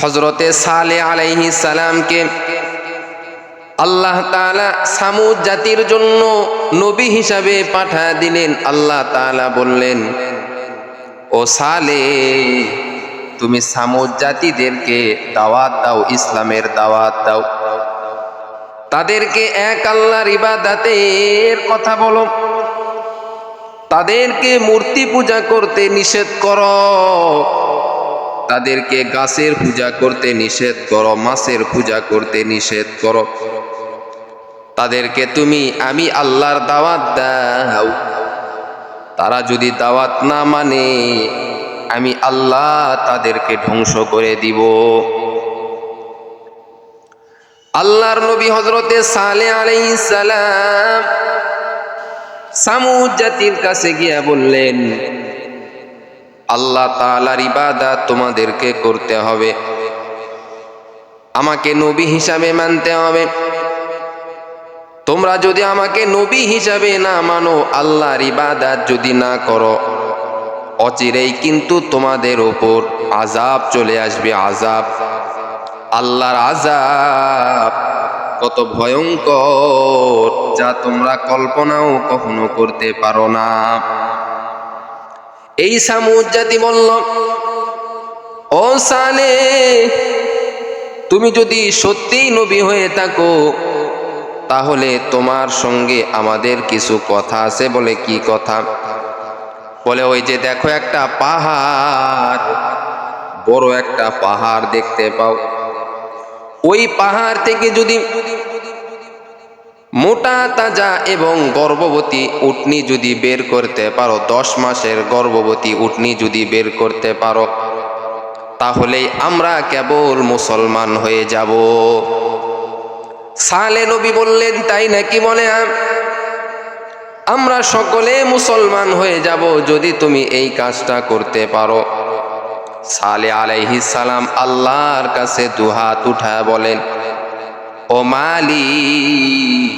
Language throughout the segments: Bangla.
হযরতে সালেহ আলাইহিস সালামকে আল্লাহ তাআলা সামুদ জাতির জন্য নবী হিসাবে পাঠিয়ে দিলেন। আল্লাহ তাআলা বললেন, ও সালেহ, তুমি সামুদ জাতিদেরকে দাওয়াত দাও, ইসলামের দাওয়াত দাও, তাদেরকে এক আল্লাহর ইবাদতের কথা বলো, তাদেরকে মূর্তি পূজা করতে নিষেধ করো, তাদেরকে গাছের পূজা করতে নিষেধ করো, মাছের পূজা করতে নিষেধ করো, তাদেরকে তুমি আমি আল্লাহর দাওয়াত দাও। তারা যদি দাওয়াত না মানে আমি আল্লাহ তাদেরকে ধ্বংস করে দিব। আল্লাহর নবী হযরতে সালেহ আলাইহিস সালাম সামুদ জাতির কাছে গিয়া বললেন, আল্লাহ তাআলার ইবাদত তোমাদেরকে করতে হবে, আমাকে নবী হিসাবে মানতে হবে। তোমরা যদি আমাকে নবী হিসাবে না মানো, আল্লাহর ইবাদত যদি না করো, অচিরেই কিন্তু তোমাদের উপর আযাব চলে আসবে। আযাব, আল্লাহর আযাব কত ভয়ঙ্কর, যা তোমরা কল্পনাও কখনো করতে পারো না। এই সামুদ জাতি বলল, ও সালেহ, তুমি যদি সত্যিই নবী হয়ে থাকো, তাহলে তোমার সঙ্গে আমাদের কিছু কথা আছে। বলে, কি কথা? বলে, ওই যে দেখো একটা পাহাড়, বড় একটা পাহাড় দেখতে পাও, ওই পাহাড় থেকে যদি মোটা তাজা এবং গর্ভবতী উটনি যদি বের করতে পারো, 10 মাসের গর্ভবতী উটনি যদি বের করতে পারো, তাহলে আমরা কেবল মুসলমান হয়ে যাব। সালেহ নবী বললেন, তাই নাকি? বলে, আমরা সকলে মুসলমান হয়ে যাব যদি তুমি এই কাজটা করতে পারো। সালেহ আলাইহিস সালাম আল্লাহর কাছে দুহাত উঠায় বলেন, ও মালিক,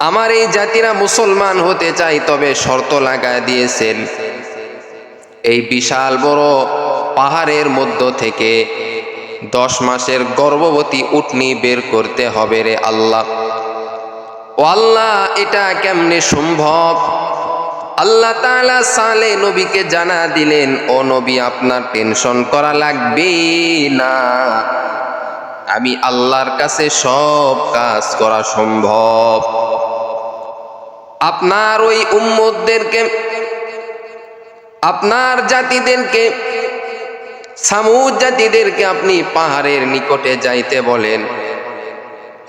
আমার এই জাতিরা মুসলমান হতে চাই, তবে শর্ত লাগায় দিয়েছেন, এই বিশাল বড় পাহাড়ের মধ্য থেকে 10 মাসের গর্ভবতী উটনি বের করতে হবে রে আল্লাহ। ও আল্লাহ, এটা কেমনে সম্ভব? আল্লাহ তাআলা সালেহ নবীকে জানা দিলেন, ও নবী, আপনার টেনশন করা লাগবে না, আমি আল্লাহর কাছে সব কাজ করা সম্ভব। আপনার ওই উম্মতদেরকে, আপনার জাতিদেরকে, সামুদ জাতিদেরকে আপনি পাহাড়ের নিকটে যাইতে বলেন।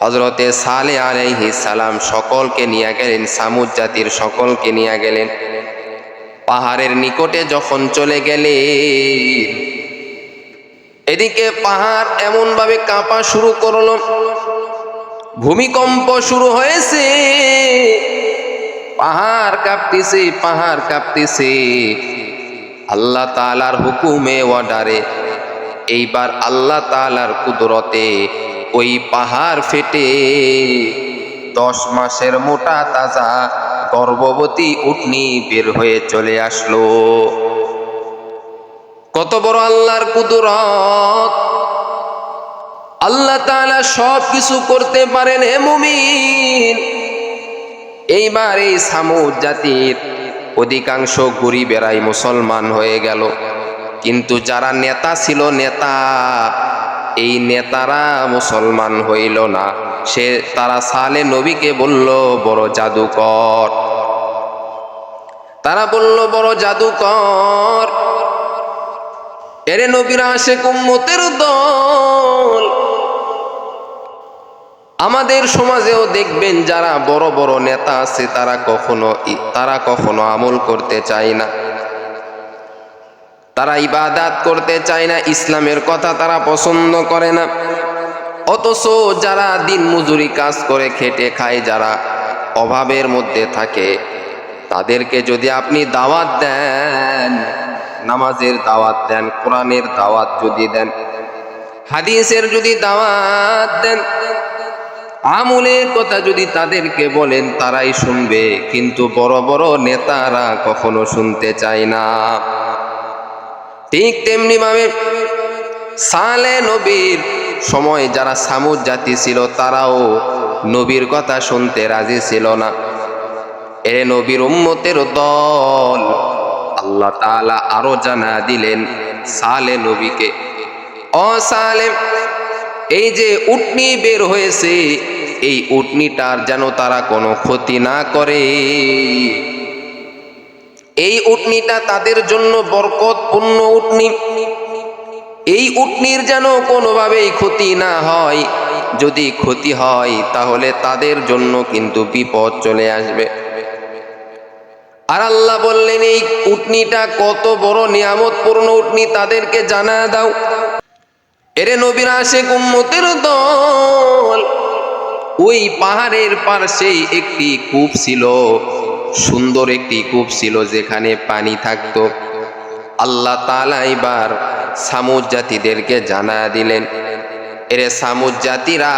হযরতে সালেহ আলাইহিস সালাম সকলকে নিয়ে গেলেন, সামুদ জাতির সকলকে নিয়ে গেলেন। পাহাড়ের নিকটে যখন চলে গেলেন, এদিকে পাহাড় এমন ভাবে কাঁপা শুরু করলো, ভূমিকম্প শুরু হয়েছে, পাহাড় কাঁপতেছে, পাহাড় কাঁপতেছে। আল্লাহ তাআলার হুকুমে, অর্ডারে, এইবার আল্লাহ তাআলার কুদরতে ওই পাহাড় ফেটে 10 মাসের মোটা তাজা গর্ভবতী উটনি বের হয়ে চলে আসলো। কত বড় আল্লাহর কুদরত! আল্লাহ তাআলা সব কিছু করতে পারেন। হে মুমিন, এইবার এই সামুদ জাতির অধিকাংশ গরিবেরাই মুসলমান হয়ে গেল, কিন্তু যারা নেতা ছিল, নেতা, এই নেতারা মুসলমান হইল না। তারা সালেহ নবীকে বলল, বড় জাদুকর। তারা বলল, বড় জাদুকর, এরে নবীর আশিক উম্মতের দল। আমাদের সমাজেও দেখবেন যারা বড় বড় নেতা আছে, তারা কখনো আমল করতে চায় না, তারা ইবাদত করতে চায় না, ইসলামের কথা তারা পছন্দ করে না। অথচ যারা দিন মজুরি কাজ করে খেটে খায়, যারা অভাবের মধ্যে থাকে, তাদেরকে যদি আপনি দাওয়াত দেন, নামাজের দাওয়াত দেন, কোরআনের দাওয়াত যদি দেন, হাদিসের যদি দাওয়াত দেন, আমলের কথা যদি তাদেরকে বলেন, তারাই শুনবে। কিন্তু বড় বড় নেতারা কখনো শুনতে চায় না। ঠিক তেমনি ভাবে সালেহ নবীর সময় যারা সামুদ জাতি ছিল তারাও নবীর কথা শুনতে রাজি ছিল না। এ নবীর উম্মতের দল আল্লাহ তাআলা আরো জানা দিলেন সালেহ নবীকে, ও সালেহ, এই যে উটনি বের হয়েছে এই উটনিটার যেন তারা কোনো ক্ষতি না করে। এই উটনিটা তাদের জন্য বরকতপূর্ণ উটনি, এই উটনির যেন কোনোভাবেই ক্ষতি না হয়। যদি ক্ষতি হয় তাহলে তাদের জন্য কিন্তু বিপদ চলে আসবে। আর আল্লাহ বললেন এই উটনিটা কত বড় নিয়ামতপূর্ণ উটনি তাদেরকে জানা দাও। এরে নবীর আশিক উম্মতের দল, ওই পাহাড়ের পাশে একটি কূপ ছিল, সুন্দর একটি কূপ ছিল যেখানে পানি থাকতো। আল্লাহ তাআলা এবার সামুদ জাতিদেরকে জানা দিলেন, এরে সামুদ জাতিরা,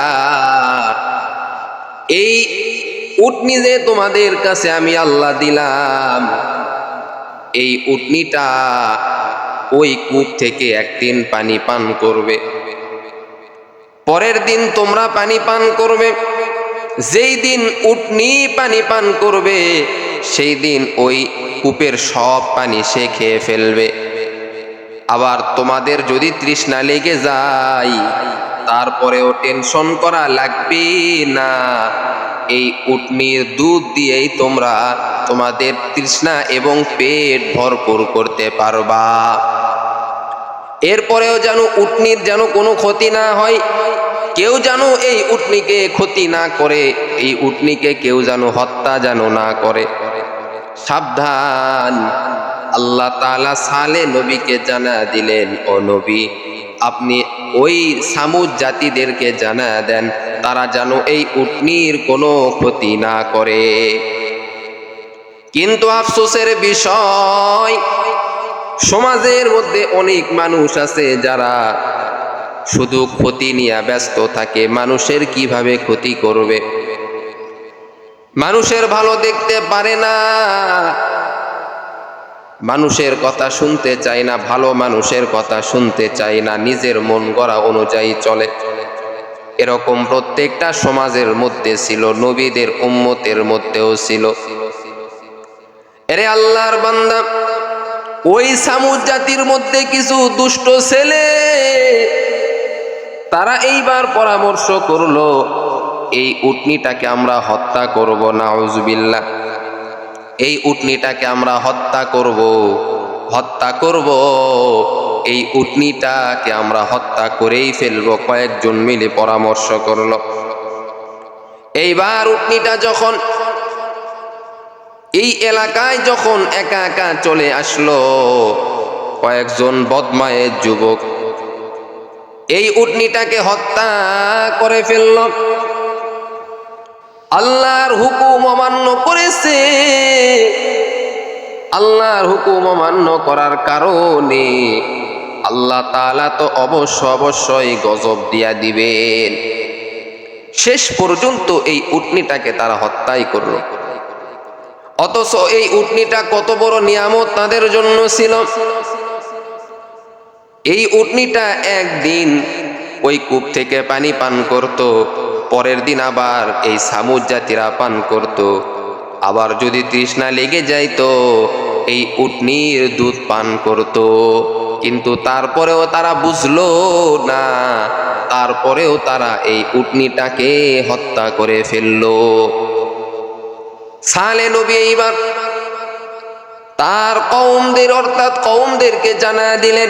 এই উটনি যে তোমাদের কাছে আমি আল্লাহ দিলাম, এই উটনিটা ওই কূপ থেকে একদিন পানি পান করবে, পরের দিন তোমরা পানি পান করবে। যেই দিন উটনি পানি পান করবে সেই দিন ওই কূপের সব পানি সে খেয়ে ফেলবে। আবার তোমাদের যদি তৃষ্ণা লেগে যায় তারপরেও টেনশন করা লাগবে না, এই উটনির দুধ দিয়েই তোমরা তোমাদের তৃষ্ণা এবং পেট ভরপুর করতে পারবা। এরপরেও যেন উটনির যেন কোনো ক্ষতি না হয়, কেউ যেন এই উটনিকে ক্ষতি না করে, এই উটনিকে কেউ যেন হত্যা যেন না করে। সাবধান! আল্লাহ তাআলা সালেহ নবীকে জানা দিলেন, ও নবী, আপনি ওই সামুদ জাতিদেরকে জানা দেন তারা যেন এই উটনির কোনো ক্ষতি না করে। কিন্তু আফসোসের বিষয়, সমাজের মধ্যে অনেক মানুষ আছে যারা শুধু ক্ষতি নিয়ে ব্যস্ত থাকে, মানুষের কিভাবে ক্ষতি করবে, মানুষের ভালো দেখতে পারে না, মানুষের কথা শুনতে চায় না, ভালো মানুষের কথা শুনতে চায় না, নিজের মন গড়া অনুযায়ী চলে। এরকম প্রত্যেকটা সমাজের মধ্যে ছিল, নবীদের উম্মতের মধ্যেও ছিল। এরে আল্লাহর বান্দা, ওই সামুদ জাতির মধ্যে কিছু দুষ্ট ছেলে তারা এইবার পরামর্শ করলো এই উটনিটাকে আমরা হত্যা করব, নাউজুবিল্লাহ, এই উটনিটাকে আমরা হত্যা করব, এই উটনিটাকে আমরা হত্যা করেই ফেলবো। কয়েকজন মিলে পরামর্শ করলো। এইবার উটনিটা যখন এই এলাকায় যখন একা একা চলে আসলো, কয়েকজন বদমায়ের যুবক এই উটনিটাকে হত্যা করে ফেলল। আল্লাহর হুকুম অমান্য করেছে, আল্লাহর হুকুম অমান্য করার কারণে আল্লাহ তাআলা তো অবশ্যই গজব দিয়া দিবেন। শেষ পর্যন্ত এই উটনিটাকে তারা হত্যাই করলো। অথচ এই উটনিটা কত বড় নিয়ামত তাদের জন্য ছিল। এই উটনিটা একদিন ওই কূপ থেকে পানি পান করত, পরের দিন আবার এই সামুদ জাতিরা পান করত। আবার যদি তৃষ্ণা লেগে যাইতো এই উটনির দুধ পান করত। কিন্তু তারপরেও তারা বুঝলো না, তারপরেও তারা এই উটনিটাকে হত্যা করে ফেললো। সালেহ নবী এইবার তার কওমদের অর্থাৎ কওমদেরকে জানা দিলেন,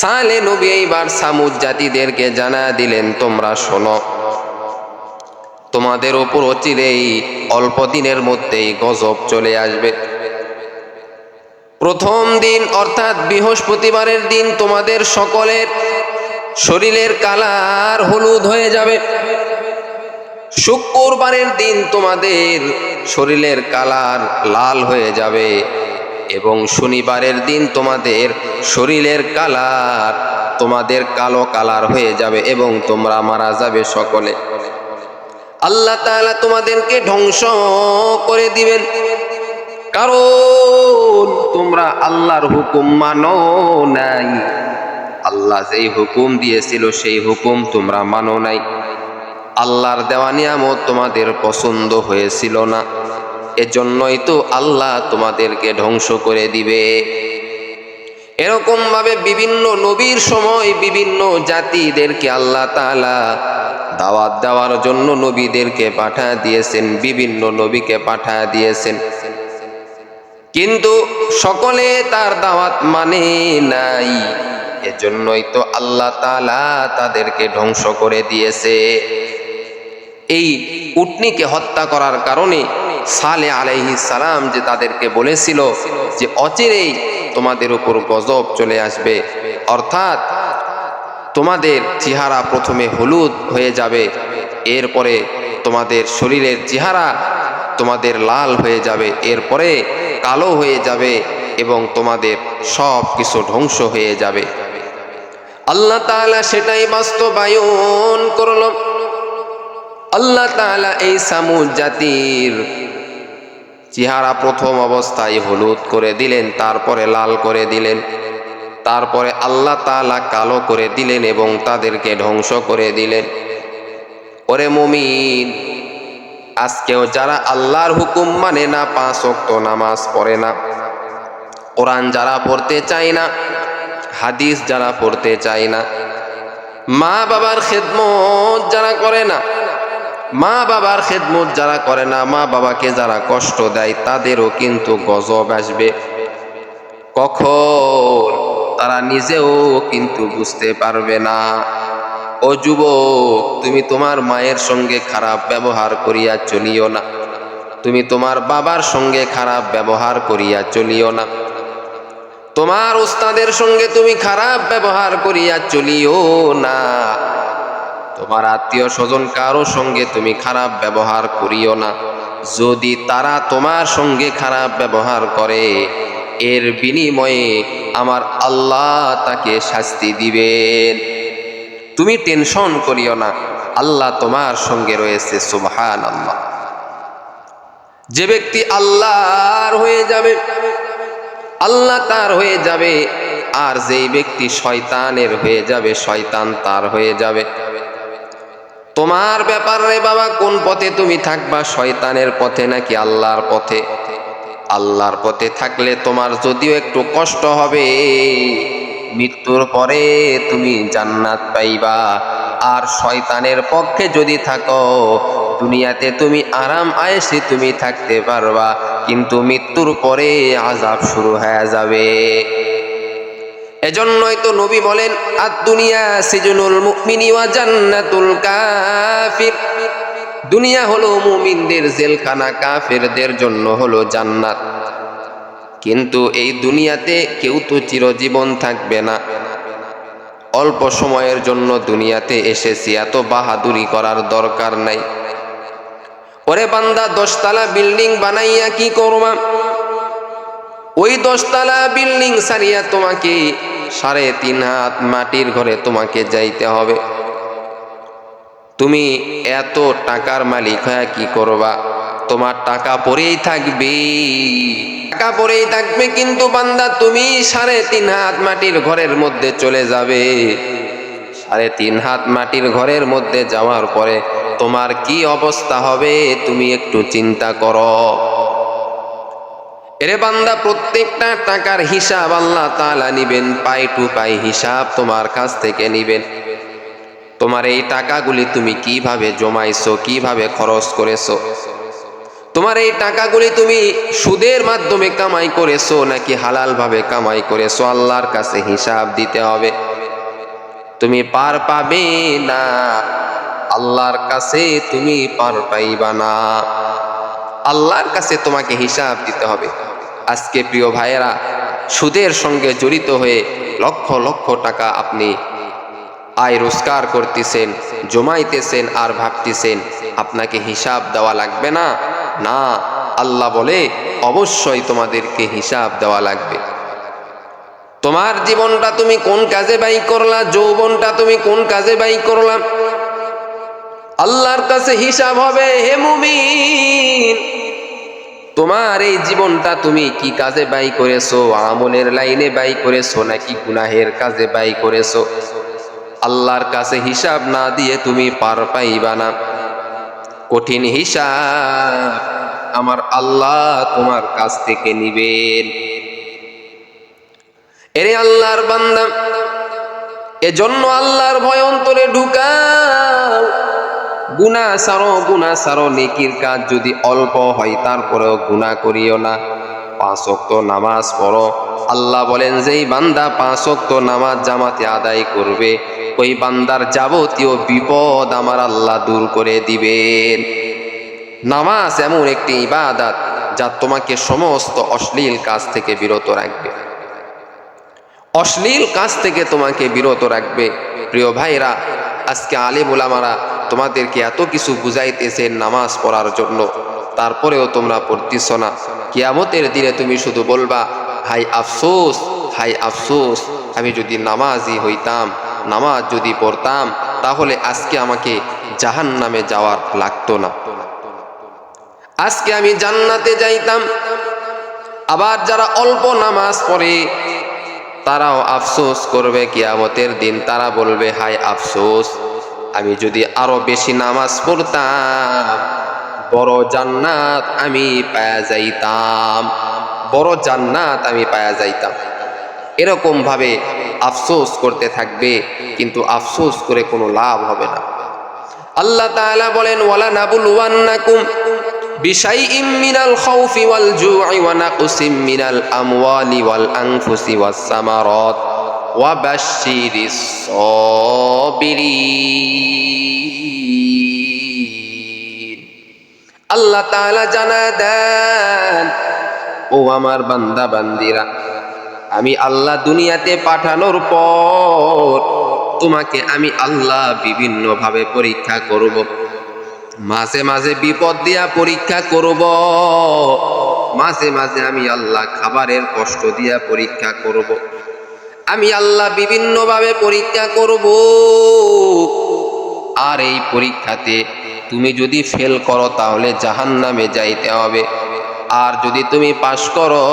সালেহ নবী এইবার সামুদ জাতিদেরকে জানা দিলেন, তোমরা শোনো, তোমাদের উপর অচিরেই অল্প দিনের মধ্যেই গজব চলে আসবে। প্রথম দিন অর্থাৎ বৃহস্পতিবারের দিন তোমাদের সকলের শরীরের কালার হলুদ হয়ে যাবে। শুক্রবারের দিন তোমাদের শরীরের কালার লাল হয়ে যাবে এবং শনিবারের দিন তোমাদের শরীরের কালার তোমাদের কালো কালার হয়ে যাবে এবং তোমরা মারা যাবে সকলে। আল্লাহ তাআলা তোমাদেরকে ধ্বংস করে দিবেন। কারণ তোমরা আল্লাহর হুকুম মানো নাই। আল্লাহ যেই হুকুম দিয়েছিল সেই হুকুম তোমরা মানো নাই। আল্লাহর দেওয়া নিয়ামত তোমাদের পছন্দ হয়েছিল না, এজন্যই তো আল্লাহ তোমাদেরকে ধ্বংস করে দিবে। এরকম ভাবে বিভিন্ন নবীর সময় বিভিন্ন জাতিদেরকে আল্লাহ তাআলা দাওয়াত দেওয়ার জন্য নবীদেরকে পাঠিয়ে দিয়েছেন, বিভিন্ন নবীকে পাঠিয়ে দিয়েছেন, কিন্তু সকলে তার দাওয়াত মানে নাই। এজন্যই তো আল্লাহ তাআলা তাদেরকে ধ্বংস করে দিয়েছে। এই উটনিকে হত্যা করার কারণে সালেহ আলাইহিস সালাম যে তাদেরকে বলেছিল যে অচিরেই তোমাদের উপর গজব চলে আসবে, অর্থাৎ তোমাদের চেহারা প্রথমে হলুদ হয়ে যাবে, এরপরে তোমাদের শরীরের চেহারা তোমাদের লাল হয়ে যাবে, এরপরে কালো হয়ে যাবে এবং তোমাদের সব কিছু ধ্বংস হয়ে যাবে। আল্লাহ তাআলা সেটাই বাস্তবায়ন করল। আল্লাহ তাআলা এই সামুদ জাতির চেহারা প্রথম অবস্থায় হলুদ করে দিলেন, তারপরে লাল করে দিলেন, তারপরে আল্লাহ তাআলা কালো করে দিলেন এবং তাদেরকে ধ্বংস করে দিলেন। ওরে মুমিন, আজকেও যারা আল্লাহর হুকুম মানে না, 5 ওয়াক্ত নামাজ পড়ে না, কোরআন যারা পড়তে চায় না, হাদিস যারা পড়তে চায় না, মা বাবার খেদমত যারা করে না, মা বাবার খেদমত যারা করে না, মা বাবাকে যারা কষ্ট দেয়, তাদেরও কিন্তু গজব আসবে। কখন? তারা নিজেও কিন্তু বুঝতে পারবে না। ও যুবক, তুমি তোমার মায়ের সঙ্গে খারাপ ব্যবহার করিয়া চলিও না, তুমি তোমার বাবার সঙ্গে খারাপ ব্যবহার করিয়া চলিও না, তোমার উস্তাদের সঙ্গে তুমি খারাপ ব্যবহার করিয়া চলিও না, তোমার আত্মীয় স্বজন কারো সঙ্গে তুমি খারাপ ব্যবহার করিও না। যদি তারা তোমার সঙ্গে খারাপ ব্যবহার করে, এর বিনিময়ে আমার আল্লাহ তাকে শাস্তি দিবেন। তুমি টেনশন করিও না, আল্লাহ তোমার সঙ্গে রয়েছে। সুবহানাল্লাহ। যে ব্যক্তি আল্লাহর হয়ে যাবে, আল্লাহ তার হয়ে যাবে, আর যেই ব্যক্তি শয়তানের হয়ে যাবে, শয়তান তার হয়ে যাবে। তোমার ব্যাপার রে বাবা, কোন পথে তুমি থাকবা, শয়তানের পথে নাকি আল্লাহর পথে? আল্লাহর পথে থাকলে তোমার যদিও একটু কষ্ট হবে, মৃত্যুর পরে তুমি জান্নাত পাইবা। আর শয়তানের পক্ষে যদি থাকো, দুনিয়াতে তুমি আরাম আয়েশে তুমি থাকতে পারবা, কিন্তু মৃত্যুর পরে আযাব শুরু হয়ে যাবে। এজন্যই তো নবী বলেন, আদ-দুনিয়া সিজনুল মুমিনি ওয়া জান্নাতুল কাফির। দুনিয়া হলো মুমিনদের জেলখানা, কাফেরদের জন্য হলো জান্নাত। কিন্তু এই দুনিয়াতে কেউ তো চিরজীবন থাকবে না, অল্প সময়ের জন্য দুনিয়াতে এসেছি, এত বাহাদুরি করার দরকার নাই। ওরে বান্দা, 10 তলা বিল্ডিং বানাইয়া কি করবা? ওই 10 তলা বিল্ডিং সারিয়া তোমাকে 3.5 হাত মাটির ঘরে তোমাকে যাইতে হবে। তুমি এত টাকার মালিক হয়ে কি করবা? তোমার টাকা পড়েই থাকবে, টাকা পড়েই থাকবে, কিন্তু বান্দা তুমি 3.5 হাত মাটির ঘরের মধ্যে চলে যাবে। 3.5 হাত মাটির ঘরের মধ্যে যাওয়ার পরে তোমার কি অবস্থা হবে তুমি একটু চিন্তা করো। এরে বান্দা, প্রত্যেকটা টাকার হিসাব আল্লাহ তাআলা নিবেন, পাই টু পাই হিসাব তোমার কাছ থেকে নিবেন। তোমার এই টাকাগুলি তুমি কিভাবে জমাইছো, কিভাবে খরচ করেছো, তোমার এই টাকাগুলি তুমি সুদের মাধ্যমে কামাই করেছো নাকি হালাল ভাবে কামাই করেছো, আল্লাহর কাছে হিসাব দিতে হবে। তুমি পার পাবে না, আল্লাহর কাছে তুমি পার পাইবা না, আল্লাহর কাছে তোমাকে হিসাব দিতে হবে। আজকে প্রিয় ভাইয়েরা, সুদের সঙ্গে জড়িত হয়ে লক্ষ লক্ষ টাকা আপনি আয় রোজগার করতেছেন, জমাইতেছেন, আর ভাবতেছেন আপনাকে হিসাব দেওয়া লাগবে না। না, আল্লাহ বলে অবশ্যই তোমাদেরকে হিসাব দেওয়া লাগবে। তোমার জীবনটা তুমি কোন কাজে ব্যয় করলা, যৌবনটা তুমি কোন কাজে ব্যয় করলাম, আল্লাহর কাছে হিসাব হবে। হে মুমিন, তোমার এই জীবনটা তুমি কি কাজে ব্যয় করেছো? আমলের লাইনে ব্যয় করেছো নাকি গুনাহের কাজে ব্যয় করেছো? আল্লাহর কাছে হিসাব না দিয়ে তুমি পার পাইবা না। কঠিন হিসাব আমার আল্লাহ তোমার কাছ থেকে নিবেন। এরে আল্লাহর বান্দা, এজন্য আল্লাহর ভয় অন্তরে ঢুকাও। গুনাহ সারো, নেকির কাজ যদি অল্প হয় তারপরেও গুনাহ করিও না। 5 ওয়াক্ত নামাজ পড়ো। আল্লাহ বলেন যেই বান্দা 5 ওয়াক্ত নামাজ জামাতে আদায় করবে, ওই বান্দার যাবতীয় বিপদ আমার আল্লাহ দূর করে দিবেন। নামাজ এমন একটি ইবাদত যা তোমাকে সমস্ত অশ্লীল কাজ থেকে বিরত রাখবে, অশ্লীল কাজ থেকে তোমাকে বিরত রাখবে। প্রিয় ভাইরা, আজকে আলেম ওলামারা তোমাদেরকে এত কিছু বুঝাইতেছেন নামাজ পড়ার জন্য, তারপরেও তোমরা পড়তেছ না। কিয়ামতের দিনে তুমি শুধু বলবা, হাই আফসোস, হাই আফসোস, আমি যদি নামাজি হইতাম, নামাজ যদি পড়তাম, তাহলে আজকে আমাকে জাহান্নামে যাওয়ার লাগতো না, আজকে আমি জান্নাতে যাইতাম। আবার যারা অল্প নামাজ পড়ে তারাও আফসোস করবে কিয়ামতের দিন। তারা বলবে, হাই আফসোস, আমি যদি আরো বেশি নামাজ পড়তাম, বড় জান্নাত আমি পায়া যাইতাম, বড় জান্নাত আমি পায়া যাইতাম। এরকম ভাবে আফসোস করতে থাকবে, কিন্তু আফসোস করে কোনো লাভ হবে না। আল্লাহ তাআলা বলেন, ওয়ালা নাবুলুওয়ান্নাকুম বিশাইইম মিনাল খাউফি ওয়াল জু'i ওয়া নাকসিম মিনাল আমওয়ালি ওয়াল আনফুসি ওয়াস সামারাত ওয়া বাশশিরিস সাবিরিন। আল্লাহ তাআলা জানায় দেন, ও আমার বান্দা বান্দিরা, আমি আল্লাহ দুনিয়াতে পাঠানোর পর তোমাকে আমি আল্লাহ বিভিন্ন ভাবে পরীক্ষা করব। মাঝে মাঝে বিপদ দিয়া পরীক্ষা করব, মাঝে মাঝে আমি আল্লাহ খাবারের কষ্ট দিয়া পরীক্ষা করব, আমি আল্লাহ বিভিন্ন ভাবে পরীক্ষা করব। আর এই পরীক্ষাতে তুমি যদি ফেল করো তাহলে জাহান্নামে যাইতে হবে, আর যদি তুমি পাশ করো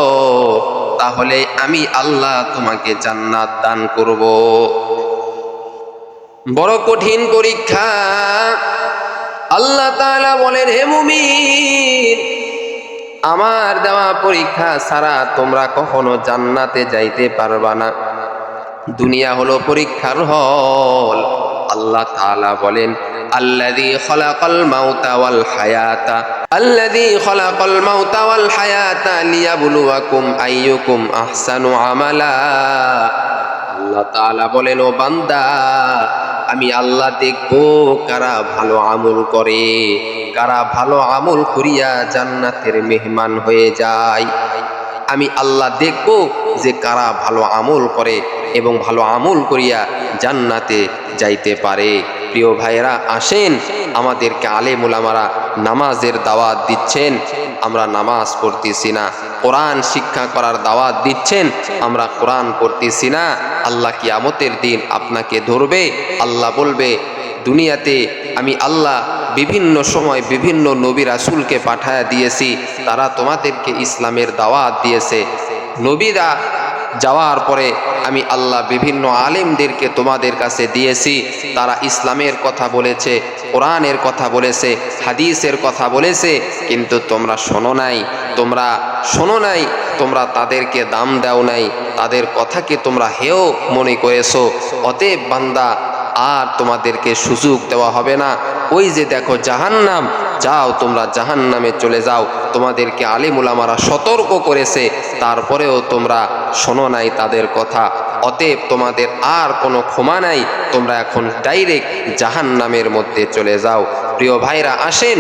তাহলে আমি আল্লাহ তোমাকে জান্নাত দান করব। বড় কঠিন পরীক্ষা। আল্লাহ তাআলা বলেন, হে মুমিন, আমার দেওয়া পরীক্ষা ছাড়া তোমরা কখনো জান্নাতে যাইতে পারবা না। দুনিয়া হলো পরীক্ষার হল। আল্লাহ তাআলা বলেন, আল্লাযী খালাকাল মাউতা ওয়াল হায়াতা, আল্লাযী খালাকাল মাউতা ওয়াল হায়াতা লিয়াবলুয়াকুম আইয়ুকুম আহসানু আমালা। আল্লাহ তাআলা বলেন, ও বান্দা, আমি আল্লাহ দেখবো কারা ভালো আমল করে, কারা ভালো আমল করিয়া জান্নাতের মেহমান হয়ে যায়। আমি আল্লাহ দেখব যে কারা ভালো আমল করে এবং ভালো আমল করিয়া জান্নাতে যাইতে পারে। প্রিয় ভাইয়েরা, আসেন, আমাদেরকে আলেম ওলামারা নামাজের দাওয়াত দিচ্ছেন, আমরা নামাজ পড়তেছি না। কোরআন শিক্ষা করার দাওয়াত দিচ্ছেন, আমরা কোরআন পড়তেছি না। আল্লাহ কিয়ামতের দিন আপনাকে ধরবে। আল্লাহ বলবে, দুনিয়াতে আমি আল্লাহ বিভিন্ন সময় বিভিন্ন নবী রাসূলকে পাঠায়া দিয়েছি, তারা তোমাদেরকে ইসলামের দাওয়াত দিয়েছে। নবীরা যাওয়ার পরে আমি আল্লাহ বিভিন্ন আলেমদেরকে তোমাদের কাছে দিয়েছি, তারা ইসলামের কথা বলেছে, কোরআনের কথা বলেছে, হাদিসের কথা বলেছে, কিন্তু তোমরা শোনো নাই, তোমরা শোনো নাই, তোমরা তাদেরকে দাম দাও নাই, তাদের কথাকে তোমরা হেয় মনে করেছো। অতএব বান্দা, আর তোমাদেরকে সুযোগ দেওয়া হবে না। ওই যে দেখো জাহান্নাম, যাও তোমরা জাহান্নামে চলে যাও। তোমাদেরকে আলেম ওলামারা সতর্ক করেছে, তারপরেও তোমরা শোনো নাই তাদের কথা। অতএব তোমাদের আর কোনো ক্ষমা নাই, তোমরা এখন ডাইরেক্ট জাহান্নামের মধ্যে চলে যাও। প্রিয় ভাইরা, আসেন,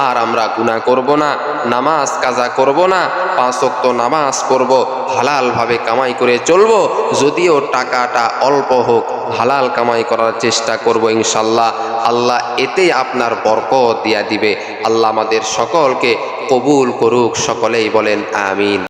আর আমরা গুনাহ করব না, নামাজ কাজা করব না, 5 ওয়াক্ত নামাজ পড়ব, হালালভাবে কামাই করে চলবো। যদিও টাকাটা অল্প হোক, হালাল কামাই করার চেষ্টা করব ইনশাল্লাহ। আল্লাহ এতে আপনার বরকত দিয়া দিবে। আল্লাহ আমাদের সকলকে কবুল করুক, সকলেই বলেন আমিন।